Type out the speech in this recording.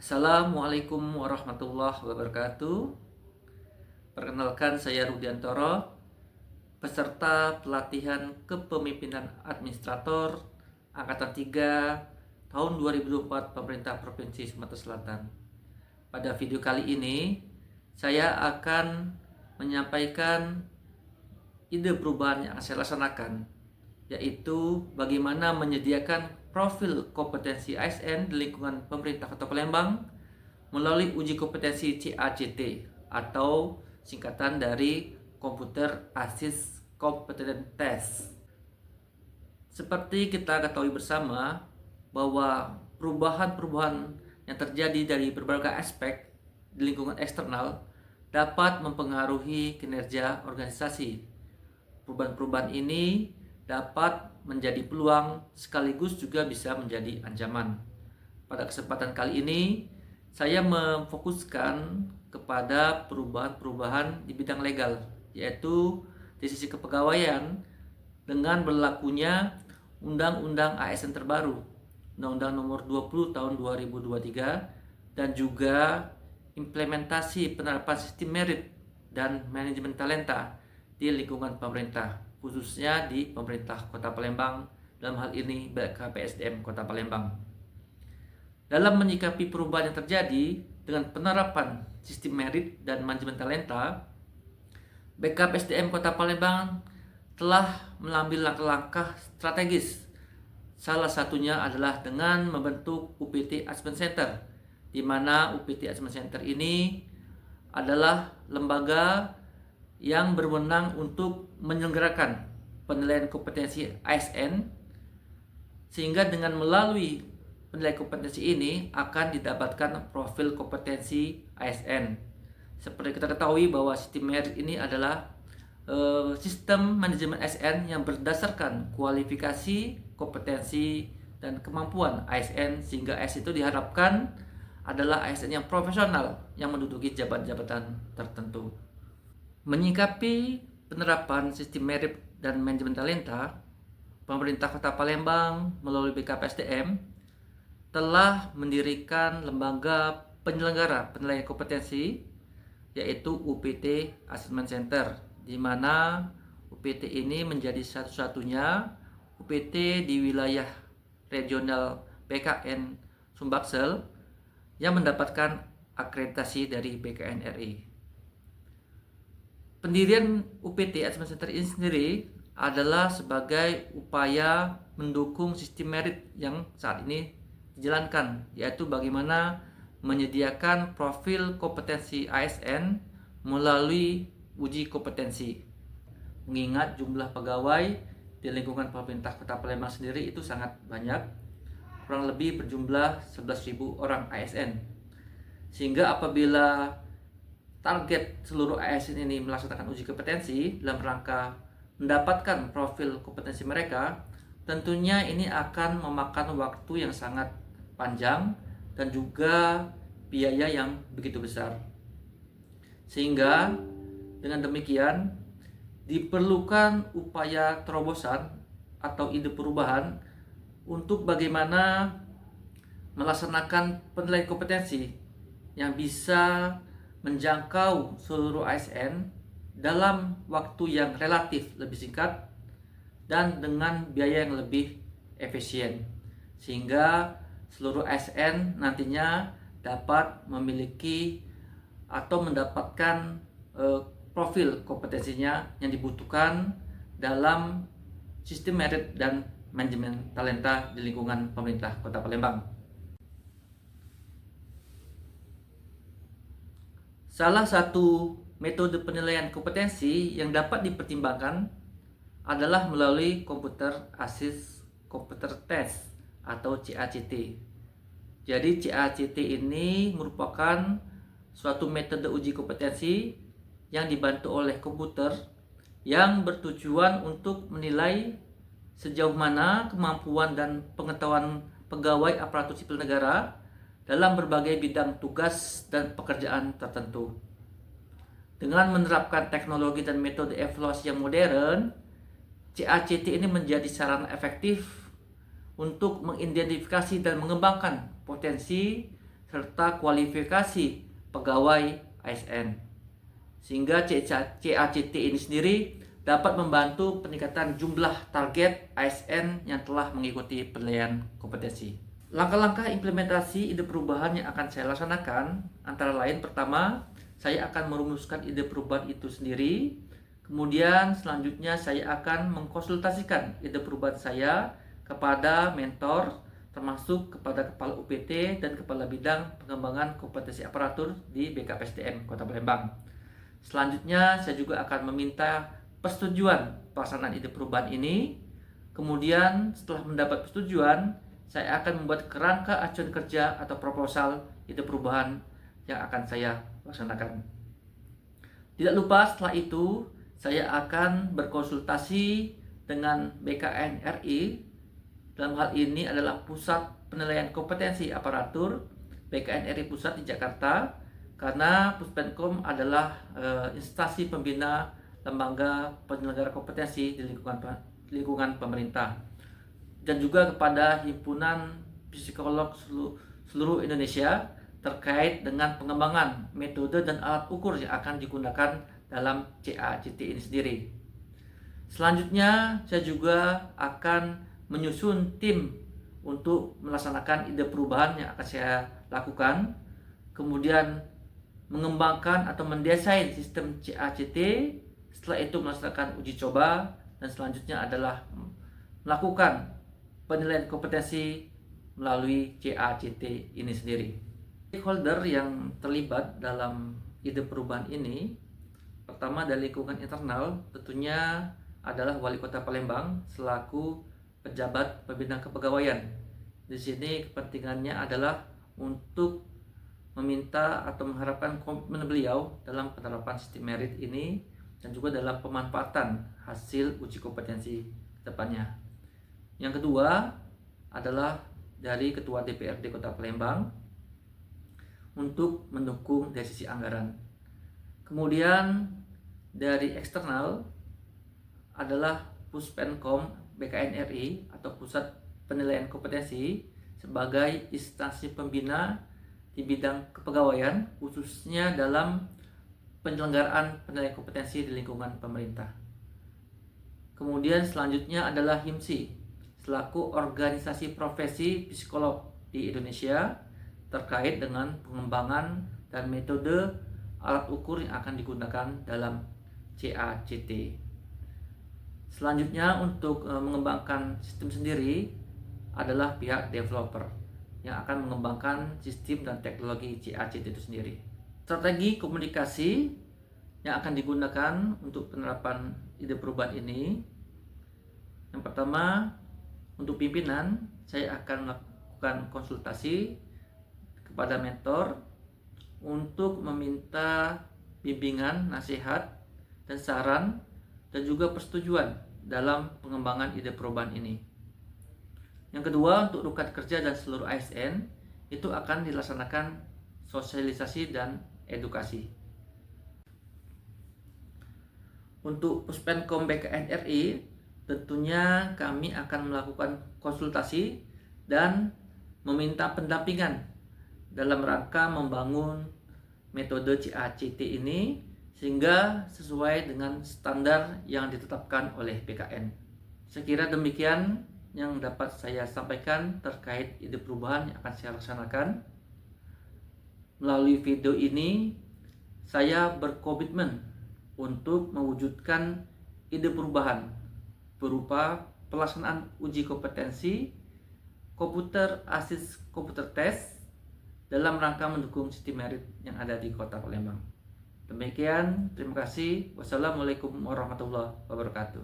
Assalamualaikum warahmatullahi wabarakatuh. Perkenalkan, saya Rudiantoro, peserta pelatihan kepemimpinan administrator Angkatan 3 tahun 2024 Pemerintah Provinsi Sumatera Selatan. Pada video kali ini, saya akan menyampaikan ide perubahan yang akan saya laksanakan, yaitu bagaimana menyediakan profil kompetensi ASN di lingkungan pemerintah Kota Palembang melalui uji kompetensi CACT atau singkatan dari Computer Assist Competence Test. Seperti kita ketahui bersama bahwa perubahan-perubahan yang terjadi dari berbagai aspek di lingkungan eksternal dapat mempengaruhi kinerja organisasi. Perubahan-perubahan ini dapat menjadi peluang sekaligus juga bisa menjadi ancaman. Pada kesempatan kali ini, saya memfokuskan kepada perubahan-perubahan di bidang legal, yaitu di sisi kepegawaian dengan berlakunya Undang-Undang ASN terbaru, Undang-Undang Nomor 20 Tahun 2023, dan juga implementasi penerapan sistem merit dan manajemen talenta di lingkungan pemerintah, khususnya di pemerintah Kota Palembang, dalam hal ini BKPSDM Kota Palembang. Dalam menyikapi perubahan yang terjadi dengan penerapan sistem merit dan manajemen talenta, BKPSDM Kota Palembang telah mengambil langkah-langkah strategis. Salah satunya adalah dengan membentuk UPT Assessment Center, di mana UPT Assessment Center ini adalah lembaga yang berwenang untuk menyelenggarakan penilaian kompetensi ASN, sehingga dengan melalui penilaian kompetensi ini akan didapatkan profil kompetensi ASN. Seperti kita ketahui bahwa sistem merit ini adalah sistem manajemen ASN yang berdasarkan kualifikasi, kompetensi, dan kemampuan ASN, sehingga ASN itu diharapkan adalah ASN yang profesional yang menduduki jabatan-jabatan tertentu. Menyikapi penerapan sistem merit dan manajemen talenta, pemerintah Kota Palembang melalui BKPSDM telah mendirikan lembaga penyelenggara penilaian kompetensi, yaitu UPT Assessment Center, di mana UPT ini menjadi satu-satunya UPT di wilayah regional PKN Sumbaksel yang mendapatkan akreditasi dari BKN RI. Pendirian UPT Assessment Center ini sendiri adalah sebagai upaya mendukung sistem merit yang saat ini dijalankan, yaitu bagaimana menyediakan profil kompetensi ASN melalui uji kompetensi. Mengingat jumlah pegawai di lingkungan pemerintah Kota Palembang sendiri itu sangat banyak, kurang lebih berjumlah 11.000 orang ASN. Sehingga apabila target seluruh ASN ini melaksanakan uji kompetensi dalam rangka mendapatkan profil kompetensi mereka, tentunya ini akan memakan waktu yang sangat panjang dan juga biaya yang begitu besar. Sehingga dengan demikian diperlukan upaya terobosan atau ide perubahan untuk bagaimana melaksanakan penilaian kompetensi yang bisa menjangkau seluruh ASN dalam waktu yang relatif lebih singkat dan dengan biaya yang lebih efisien, sehingga seluruh ASN nantinya dapat memiliki atau mendapatkan profil kompetensinya yang dibutuhkan dalam sistem merit dan manajemen talenta di lingkungan pemerintah Kota Palembang. Salah satu metode penilaian kompetensi yang dapat dipertimbangkan adalah melalui Computer Assist Competence Test atau CACT. Jadi CACT ini merupakan suatu metode uji kompetensi yang dibantu oleh komputer yang bertujuan untuk menilai sejauh mana kemampuan dan pengetahuan pegawai aparatur sipil negara dalam berbagai bidang tugas dan pekerjaan tertentu. Dengan menerapkan teknologi dan metode evaluasi yang modern, CACT ini menjadi sarana efektif untuk mengidentifikasi dan mengembangkan potensi serta kualifikasi pegawai ASN. Sehingga CACT ini sendiri dapat membantu peningkatan jumlah target ASN yang telah mengikuti penilaian kompetensi. Langkah-langkah implementasi ide perubahan yang akan saya laksanakan antara lain, pertama, saya akan merumuskan ide perubahan itu sendiri. Kemudian selanjutnya saya akan mengkonsultasikan ide perubahan saya kepada mentor, termasuk kepada Kepala UPT dan Kepala Bidang Pengembangan Kompetensi Aparatur di BKPSDM Kota Palembang. Selanjutnya saya juga akan meminta persetujuan pelaksanaan ide perubahan ini. Kemudian setelah mendapat persetujuan, saya akan membuat kerangka acuan kerja atau proposal ide perubahan yang akan saya laksanakan. Tidak lupa setelah itu saya akan berkonsultasi dengan BKN RI. Dalam hal ini adalah Pusat Penilaian Kompetensi Aparatur BKN RI Pusat di Jakarta, karena Puspenkom adalah instansi pembina lembaga penyelenggara kompetensi di lingkungan pemerintah, dan juga kepada Himpunan Psikolog seluruh Indonesia terkait dengan pengembangan metode dan alat ukur yang akan digunakan dalam CACT ini sendiri. Selanjutnya saya juga akan menyusun tim untuk melaksanakan ide perubahan yang akan saya lakukan, kemudian mengembangkan atau mendesain sistem CACT, setelah itu melaksanakan uji coba, dan selanjutnya adalah melakukan penilaian kompetensi melalui CACT ini sendiri. Stakeholder yang terlibat dalam ide perubahan ini, pertama dari lingkungan internal tentunya adalah Wali Kota Palembang selaku pejabat pembina kepegawaian. Di sini kepentingannya adalah untuk meminta atau mengharapkan komitmen beliau dalam penerapan sistem merit ini dan juga dalam pemanfaatan hasil uji kompetensi ke depannya. Yang kedua adalah dari Ketua DPRD Kota Palembang untuk mendukung dari sisi anggaran. Kemudian dari eksternal adalah Puspenkom BKN RI atau Pusat Penilaian Kompetensi sebagai instansi pembina di bidang kepegawaian, khususnya dalam penyelenggaraan penilaian kompetensi di lingkungan pemerintah. Kemudian selanjutnya adalah HIMSI selaku organisasi profesi psikolog di Indonesia terkait dengan pengembangan dan metode alat ukur yang akan digunakan dalam CACT. Selanjutnya untuk mengembangkan sistem sendiri adalah pihak developer yang akan mengembangkan sistem dan teknologi CACT itu sendiri. Strategi komunikasi yang akan digunakan untuk penerapan ide perubahan ini, yang pertama untuk pimpinan saya akan melakukan konsultasi kepada mentor untuk meminta bimbingan, nasihat, dan saran dan juga persetujuan dalam pengembangan ide perubahan ini. Yang kedua, untuk rekan kerja dan seluruh ASN itu akan dilaksanakan sosialisasi dan edukasi. Untuk Puspenkom BKN RI, tentunya kami akan melakukan konsultasi dan meminta pendampingan dalam rangka membangun metode CACT ini sehingga sesuai dengan standar yang ditetapkan oleh BKN. Saya kira demikian yang dapat saya sampaikan terkait ide perubahan yang akan saya laksanakan. Melalui video ini, saya berkomitmen untuk mewujudkan ide perubahan berupa pelaksanaan uji kompetensi, komputer assist computer test dalam rangka mendukung sistem merit yang ada di Kota Palembang. Demikian, terima kasih. Wassalamualaikum warahmatullahi wabarakatuh.